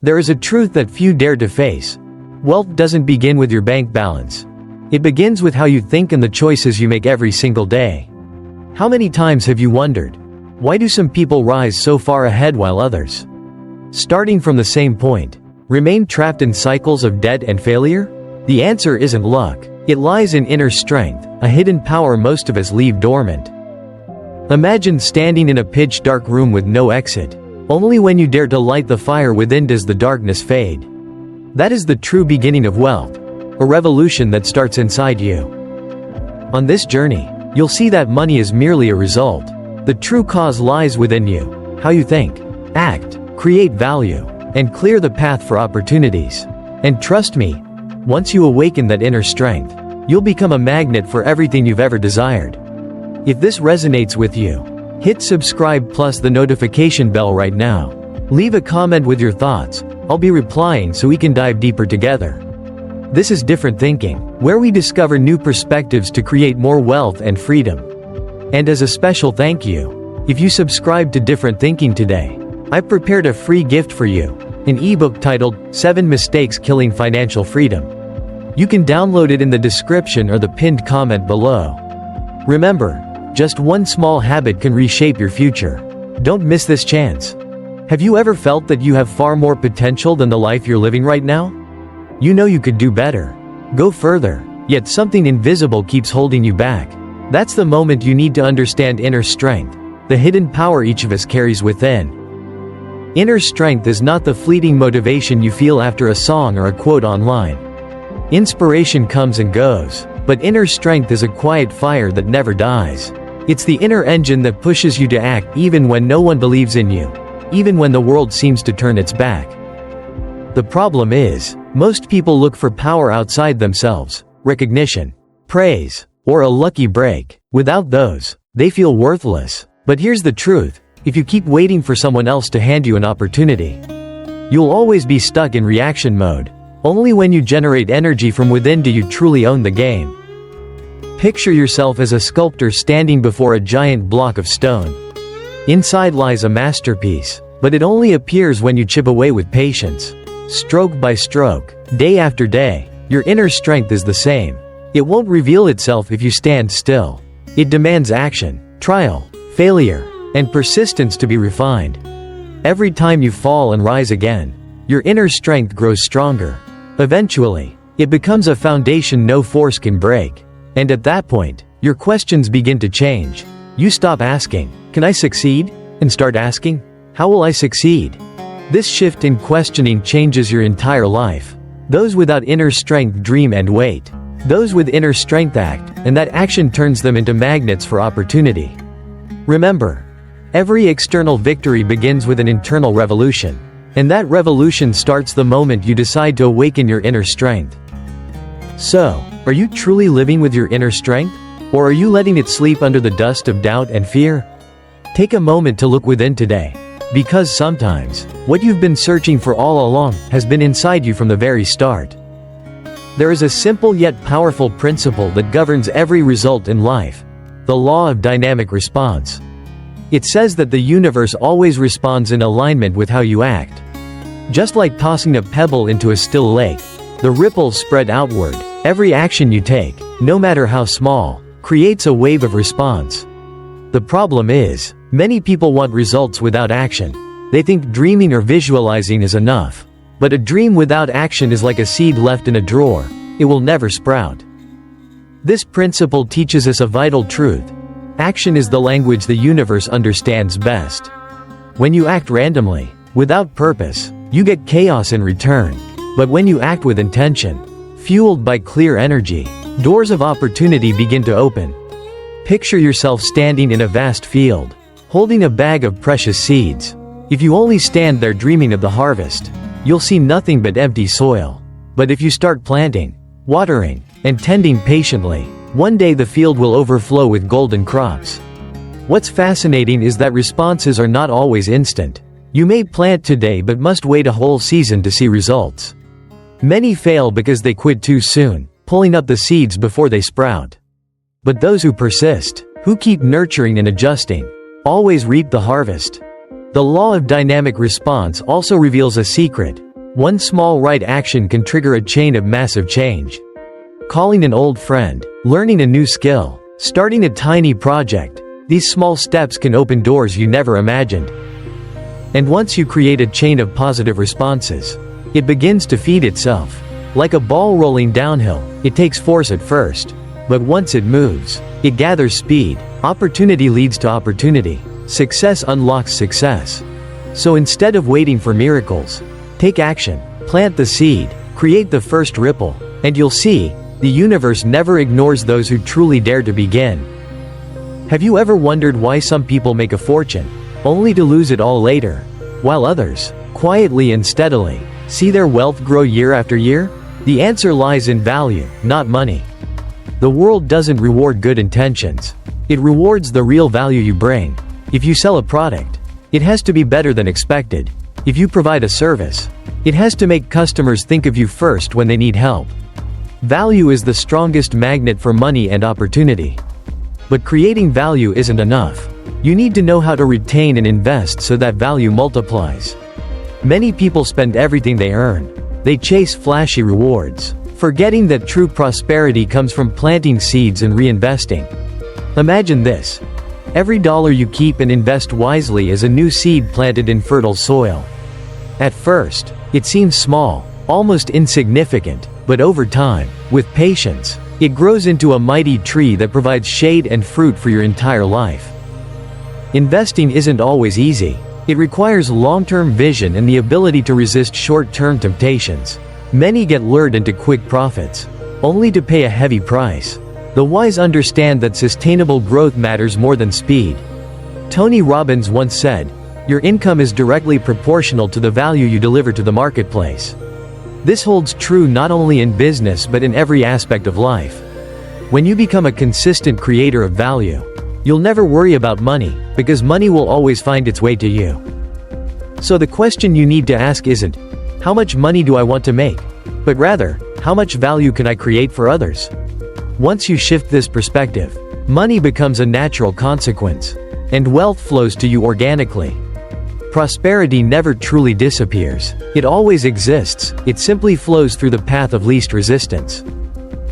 There is a truth that few dare to face. Wealth doesn't begin with your bank balance. It begins with how you think and the choices you make every single day. How many times have you wondered, why do some people rise so far ahead while others, starting from the same point, remain trapped in cycles of debt and failure? The answer isn't luck. It lies in inner strength, a hidden power most of us leave dormant. Imagine standing in a pitch-dark room with no exit. Only when you dare to light the fire within does the darkness fade. That is the true beginning of wealth, a revolution that starts inside you. On this journey, you'll see that money is merely a result. The true cause lies within you, how you think, act, create value, and clear the path for opportunities. And trust me, once you awaken that inner strength, you'll become a magnet for everything you've ever desired. If this resonates with you, hit subscribe plus the notification bell right now. Leave a comment with your thoughts. I'll be replying so we can dive deeper together. This is Different Thinking, where we discover new perspectives to create more wealth and freedom. And as a special thank you, if you subscribe to Different Thinking today, I've prepared a free gift for you, an ebook titled 7 Mistakes Killing Financial Freedom. You can download it in the description or the pinned comment below. Remember, just one small habit can reshape your future. Don't miss this chance. Have you ever felt that you have far more potential than the life you're living right now? You know you could do better, go further, yet something invisible keeps holding you back. That's the moment you need to understand inner strength, the hidden power each of us carries within. Inner strength is not the fleeting motivation you feel after a song or a quote online. Inspiration comes and goes, but inner strength is a quiet fire that never dies. It's the inner engine that pushes you to act even when no one believes in you, even when the world seems to turn its back. The problem is, most people look for power outside themselves, recognition, praise, or a lucky break. Without those, they feel worthless. But here's the truth, if you keep waiting for someone else to hand you an opportunity, you'll always be stuck in reaction mode. Only when you generate energy from within do you truly own the game. Picture yourself as a sculptor standing before a giant block of stone. Inside lies a masterpiece, but it only appears when you chip away with patience. Stroke by stroke, day after day, your inner strength is the same. It won't reveal itself if you stand still. It demands action, trial, failure, and persistence to be refined. Every time you fall and rise again, your inner strength grows stronger. Eventually, it becomes a foundation no force can break. And at that point, your questions begin to change. You stop asking, "Can I succeed?" and start asking, "How will I succeed?" This shift in questioning changes your entire life. Those without inner strength dream and wait. Those with inner strength act, and that action turns them into magnets for opportunity. Remember, every external victory begins with an internal revolution. And that revolution starts the moment you decide to awaken your inner strength. So, are you truly living with your inner strength? Or are you letting it sleep under the dust of doubt and fear? Take a moment to look within today. Because sometimes, what you've been searching for all along has been inside you from the very start. There is a simple yet powerful principle that governs every result in life: the law of dynamic response. It says that the universe always responds in alignment with how you act. Just like tossing a pebble into a still lake, the ripples spread outward. Every action you take, no matter how small, creates a wave of response. The problem is, many people want results without action. They think dreaming or visualizing is enough. But a dream without action is like a seed left in a drawer. It will never sprout. This principle teaches us a vital truth. Action is the language the universe understands best. When you act randomly, without purpose, you get chaos in return. But when you act with intention, fueled by clear energy, doors of opportunity begin to open. Picture yourself standing in a vast field, holding a bag of precious seeds. If you only stand there dreaming of the harvest, you'll see nothing but empty soil. But if you start planting, watering, and tending patiently, one day the field will overflow with golden crops. What's fascinating is that responses are not always instant. You may plant today but must wait a whole season to see results. Many fail because they quit too soon, pulling up the seeds before they sprout. But those who persist, who keep nurturing and adjusting, always reap the harvest. The law of dynamic response also reveals a secret. One small right action can trigger a chain of massive change. Calling an old friend, learning a new skill, starting a tiny project, these small steps can open doors you never imagined. And once you create a chain of positive responses, it begins to feed itself. Like a ball rolling downhill, it takes force at first. But once it moves, it gathers speed. Opportunity leads to opportunity. Success unlocks success. So instead of waiting for miracles, take action, plant the seed, create the first ripple, and you'll see, the universe never ignores those who truly dare to begin. Have you ever wondered why some people make a fortune, only to lose it all later, while others, quietly and steadily, see their wealth grow year after year? The answer lies in value, not money. The world doesn't reward good intentions. It rewards the real value you bring. If you sell a product, it has to be better than expected. If you provide a service, it has to make customers think of you first when they need help. Value is the strongest magnet for money and opportunity. But creating value isn't enough. You need to know how to retain and invest so that value multiplies. Many people spend everything they earn. They chase flashy rewards, forgetting that true prosperity comes from planting seeds and reinvesting. Imagine this. Every dollar you keep and invest wisely is a new seed planted in fertile soil. At first, it seems small, almost insignificant, but over time, with patience, it grows into a mighty tree that provides shade and fruit for your entire life. Investing isn't always easy. It requires long-term vision and the ability to resist short-term temptations. Many get lured into quick profits, only to pay a heavy price. The wise understand that sustainable growth matters more than speed. Tony Robbins once said, "Your income is directly proportional to the value you deliver to the marketplace." This holds true not only in business but in every aspect of life. When you become a consistent creator of value, you'll never worry about money, because money will always find its way to you. So the question you need to ask isn't, how much money do I want to make? But rather, how much value can I create for others? Once you shift this perspective, money becomes a natural consequence, and wealth flows to you organically. Prosperity never truly disappears. It always exists, it simply flows through the path of least resistance.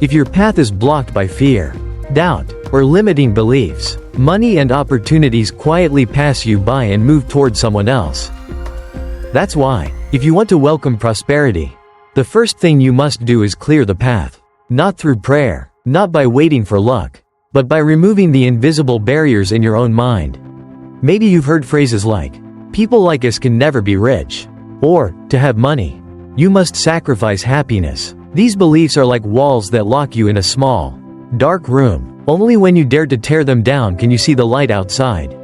If your path is blocked by fear, doubt, or limiting beliefs, money and opportunities quietly pass you by and move toward someone else. That's why, if you want to welcome prosperity, the first thing you must do is clear the path. Not through prayer, not by waiting for luck, but by removing the invisible barriers in your own mind. Maybe you've heard phrases like, "People like us can never be rich," or, "To have money, you must sacrifice happiness." These beliefs are like walls that lock you in a small, dark room. Only when you dare to tear them down can you see the light outside.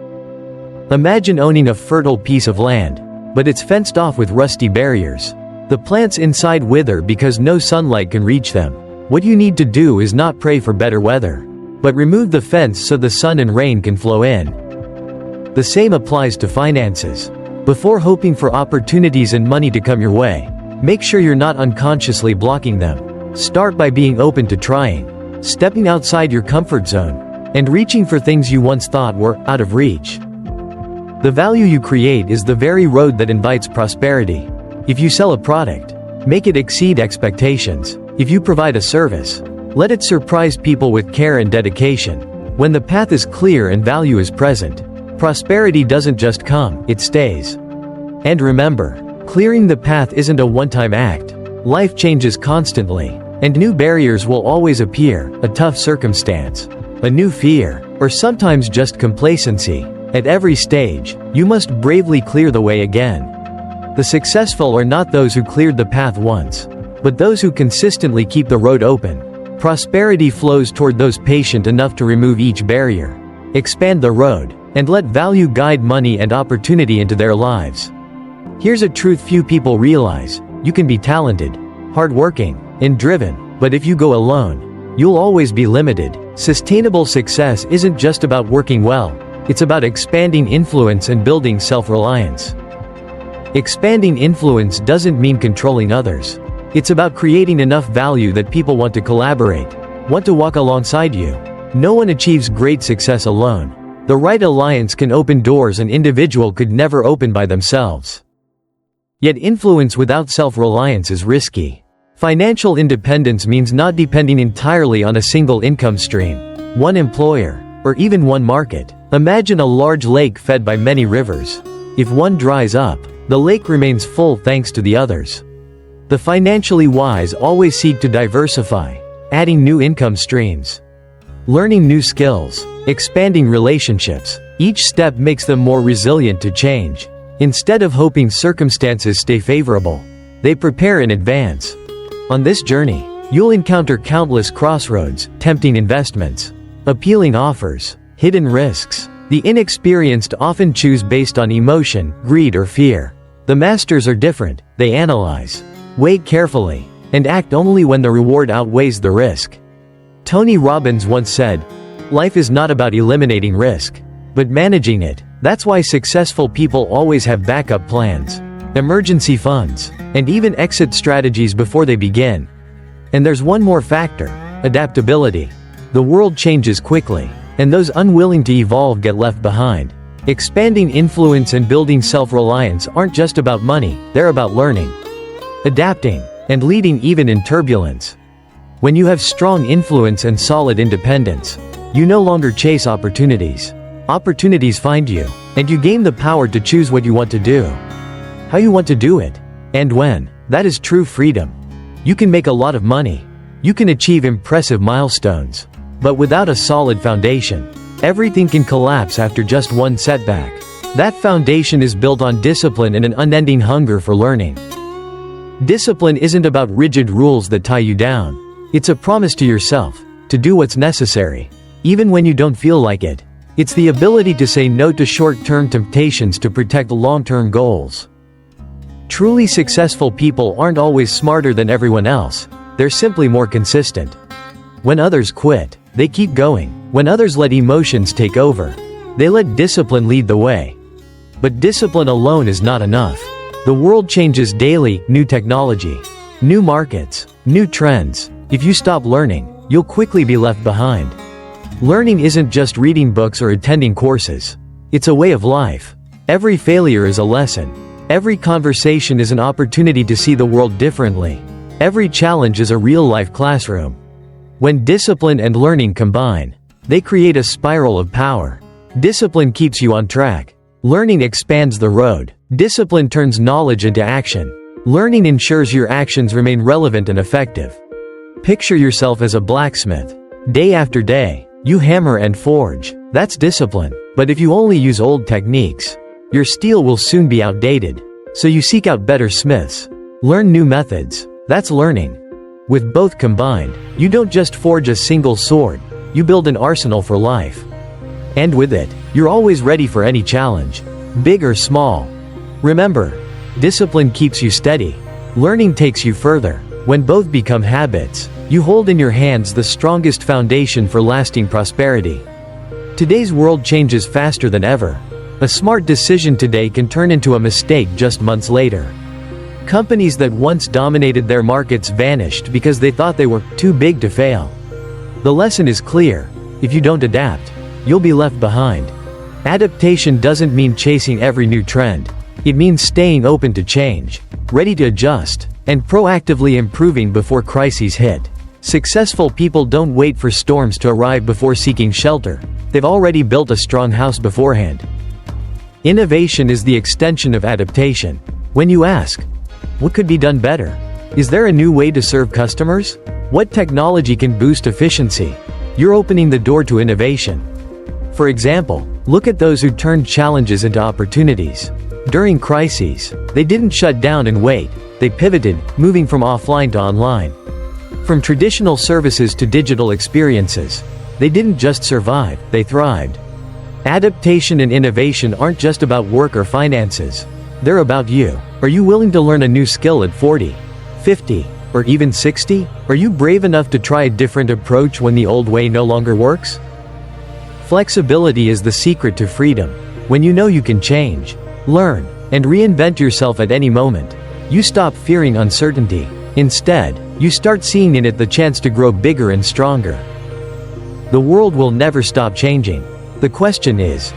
Imagine owning a fertile piece of land, but it's fenced off with rusty barriers. The plants inside wither because no sunlight can reach them. What you need to do is not pray for better weather, but remove the fence so the sun and rain can flow in. The same applies to finances. Before hoping for opportunities and money to come your way, make sure you're not unconsciously blocking them. Start by being open to trying, stepping outside your comfort zone, and reaching for things you once thought were out of reach. The value you create is the very road that invites prosperity. If you sell a product, make it exceed expectations. If you provide a service, let it surprise people with care and dedication. When the path is clear and value is present, prosperity doesn't just come, it stays. And remember, clearing the path isn't a one-time act. Life changes constantly, and new barriers will always appear, a tough circumstance, a new fear, or sometimes just complacency. At every stage, you must bravely clear the way again. The successful are not those who cleared the path once, but those who consistently keep the road open. Prosperity flows toward those patient enough to remove each barrier, expand the road, and let value guide money and opportunity into their lives. Here's a truth few people realize: you can be talented, hardworking, and driven, but if you go alone, you'll always be limited. Sustainable success isn't just about working well, it's about expanding influence and building self-reliance. Expanding influence doesn't mean controlling others. It's about creating enough value that people want to collaborate, want to walk alongside you. No one achieves great success alone. The right alliance can open doors an individual could never open by themselves. Yet influence without self-reliance is risky. Financial independence means not depending entirely on a single income stream, one employer, or even one market. Imagine a large lake fed by many rivers. If one dries up, the lake remains full thanks to the others. The financially wise always seek to diversify, adding new income streams, learning new skills, expanding relationships. Each step makes them more resilient to change. Instead of hoping circumstances stay favorable, they prepare in advance. On this journey, you'll encounter countless crossroads, tempting investments, appealing offers, hidden risks. The inexperienced often choose based on emotion, greed, or fear. The masters are different. They analyze, weigh carefully, and act only when the reward outweighs the risk. Tony Robbins once said, "Life is not about eliminating risk, but managing it." That's why successful people always have backup plans, emergency funds, and even exit strategies before they begin. And there's one more factor: adaptability. The world changes quickly, and those unwilling to evolve get left behind. Expanding influence and building self-reliance aren't just about money, they're about learning, adapting, and leading even in turbulence. When you have strong influence and solid independence, you no longer chase opportunities. Opportunities find you, and you gain the power to choose what you want to do, how you want to do it, and when. That is true freedom. You can make a lot of money. You can achieve impressive milestones. But without a solid foundation, everything can collapse after just one setback. That foundation is built on discipline and an unending hunger for learning. Discipline isn't about rigid rules that tie you down. It's a promise to yourself to do what's necessary, even when you don't feel like it. It's the ability to say no to short-term temptations to protect long-term goals. Truly successful people aren't always smarter than everyone else. They're simply more consistent. When others quit, they keep going. When others let emotions take over, they let discipline lead the way. But discipline alone is not enough. The world changes daily: new technology, new markets, new trends. If you stop learning, you'll quickly be left behind. Learning isn't just reading books or attending courses. It's a way of life. Every failure is a lesson. Every conversation is an opportunity to see the world differently. Every challenge is a real-life classroom. When discipline and learning combine, they create a spiral of power. Discipline keeps you on track. Learning expands the road. Discipline turns knowledge into action. Learning ensures your actions remain relevant and effective. Picture yourself as a blacksmith. Day after day, you hammer and forge. That's discipline. But if you only use old techniques, your steel will soon be outdated. So you seek out better smiths. Learn new methods. That's learning. With both combined, you don't just forge a single sword, you build an arsenal for life. And with it, you're always ready for any challenge, big or small. Remember, discipline keeps you steady. Learning takes you further. When both become habits, you hold in your hands the strongest foundation for lasting prosperity. Today's world changes faster than ever. A smart decision today can turn into a mistake just months later. Companies that once dominated their markets vanished because they thought they were too big to fail. The lesson is clear: if you don't adapt, you'll be left behind. Adaptation doesn't mean chasing every new trend. It means staying open to change, ready to adjust, and proactively improving before crises hit. Successful people don't wait for storms to arrive before seeking shelter. They've already built a strong house beforehand. Innovation is the extension of adaptation. When you ask, what could be done better? Is there a new way to serve customers? What technology can boost efficiency? You're opening the door to innovation. For example, look at those who turned challenges into opportunities. During crises, they didn't shut down and wait. They pivoted, moving from offline to online. From traditional services to digital experiences. They didn't just survive, they thrived. Adaptation and innovation aren't just about work or finances. They're about you. Are you willing to learn a new skill at 40, 50, or even 60? Are you brave enough to try a different approach when the old way no longer works? Flexibility is the secret to freedom. When you know you can change, learn, and reinvent yourself at any moment, you stop fearing uncertainty. Instead, you start seeing in it the chance to grow bigger and stronger. The world will never stop changing. The question is,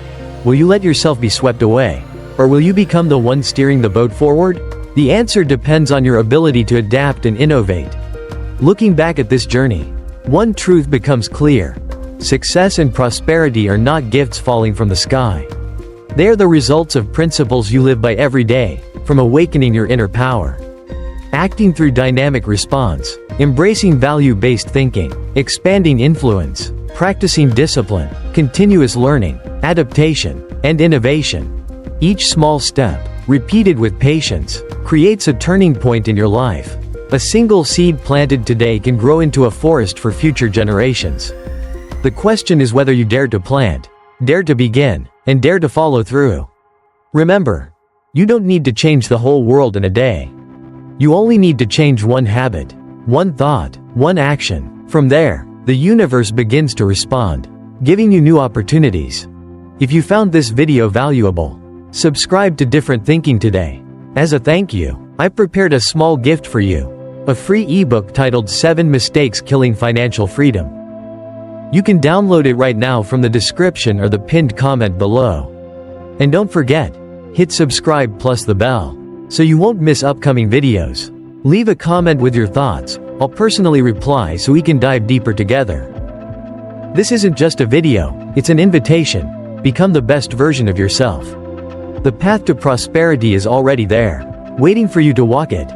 will you let yourself be swept away? Or will you become the one steering the boat forward? The answer depends on your ability to adapt and innovate. Looking back at this journey, one truth becomes clear. Success and prosperity are not gifts falling from the sky. They are the results of principles you live by every day, from awakening your inner power, acting through dynamic response, embracing value-based thinking, expanding influence, practicing discipline, continuous learning, adaptation, and innovation. Each small step, repeated with patience, creates a turning point in your life. A single seed planted today can grow into a forest for future generations. The question is whether you dare to plant, dare to begin, and dare to follow through. Remember, you don't need to change the whole world in a day. You only need to change one habit, one thought, one action. From there, the universe begins to respond, giving you new opportunities. If you found this video valuable, subscribe to Different Thinking today. As a thank you, I've prepared a small gift for you, a free ebook titled 7 Mistakes Killing Financial Freedom. You can download it right now from the description or the pinned comment below. And don't forget, hit subscribe plus the bell, so you won't miss upcoming videos. Leave a comment with your thoughts, I'll personally reply so we can dive deeper together. This isn't just a video, it's an invitation. Become the best version of yourself. The path to prosperity is already there, waiting for you to walk it.